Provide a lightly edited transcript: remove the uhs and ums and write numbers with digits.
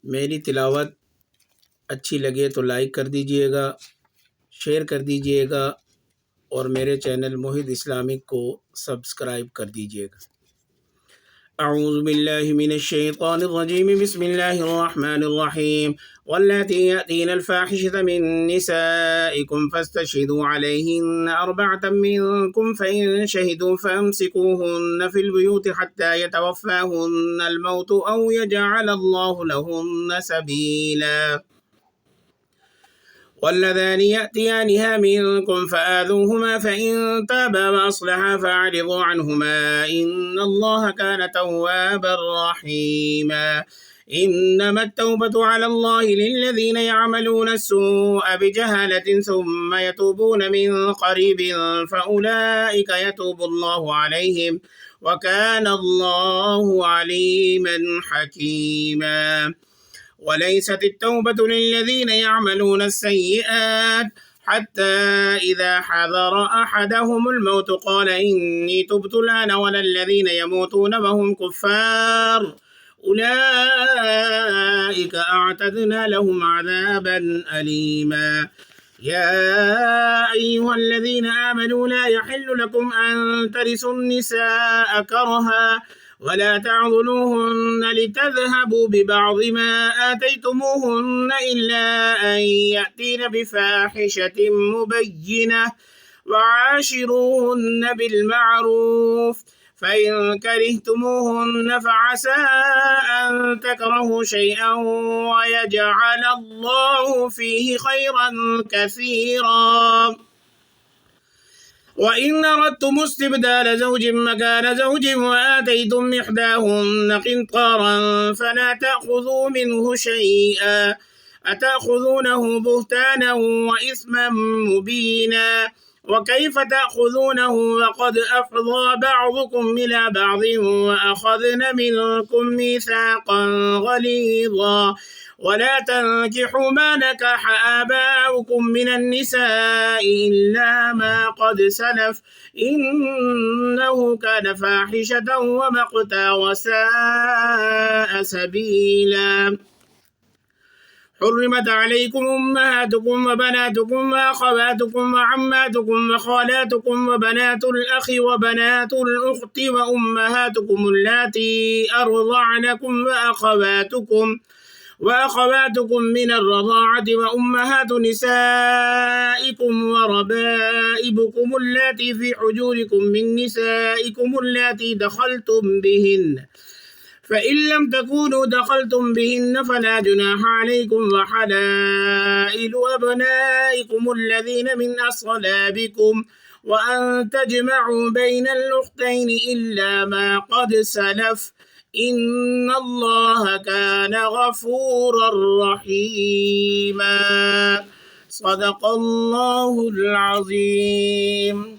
मेरी तिलावत अच्छी लगे तो लाइक कर दीजिएगा, शेयर कर दीजिएगा और मेरे चैनल मोहित इस्लामिक को सब्सक्राइब कर दीजिएगा। अऊज़ु बिल्लाहि मिनश्शैतानिर्रजीम बिस्मिल्लाहिर्रहमानिर्रहीम वल्लाती यातीनल फ़ाहिशता मिन निसाइकुम फ़स्तशहिदू अलैहिन्ना अर्बअतम मिनकुम फ़इन शहिदू फ़अम्सिकूहुन्ना फ़िल बुयूति हत्ता यतवफ़्फ़ाहुन्नल मौतु औ यजअलल्लाहु लहुन्ना सबीला। واللذان يأتيانها منكم فآذوهما فإن تابا وأصلحا فأعرضوا عنهما إن الله كان توابا رحيما. إنما التوبة على الله للذين يعملون السوء بجهالة ثم يتوبون من قريب فأولئك يتوب الله عليهم وكان الله عليما حكيما. وليست التوبة للذين يعملون السيئات حتى إذا حضر أحدهم الموت قال إني تبت الآن ولا الذين يموتون وهم كفار أولئك أعتدنا لهم عذابا أليما. يا أيها الذين آمنوا لا يحل لكم أن ترثوا النساء كرها ولا تعضلوهن لتذهبوا ببعض ما آتيتموهن إلا أن يأتين بفاحشة مبينة وعاشروهن بالمعروف فإن كرهتموهن فعسى أن تكرهوا شيئا ويجعل الله فيه خيرا كثيرا. وإن أردتم استبدال زوج مكان زوج وآتيتم إحداهن قنطارا فلا تأخذوا منه شيئا أتأخذونه بهتانا وإثما مبينا. وكيف تأخذونه وقد أفضى بعضكم إلى بعض وأخذن منكم ميثاقا غليظا. ولا تنكحوا ما نكح آباؤكم من النساء إلا ما قد سلف إنه كان فاحشة ومقتا وساء سبيلا. حرمت عليكم أمهاتكم وبناتكم وأخواتكم وعماتكم وخالاتكم وبنات الأخ وبنات الأخت وأمهاتكم اللاتي أرضعنكم وأخواتكم من الرضاعة وأمهات نسائكم وربائبكم اللاتي في حجوركم من نسائكم اللاتي دخلتم بهن فإن لم تكونوا دخلتم بهن فلا جناح عليكم وحلائل أبنائكم الذين من أصلابكم وأن تجمعوا بين الأختين إلا ما قد سلف إن الله كان غفورا رحيما. صدق الله العظيم.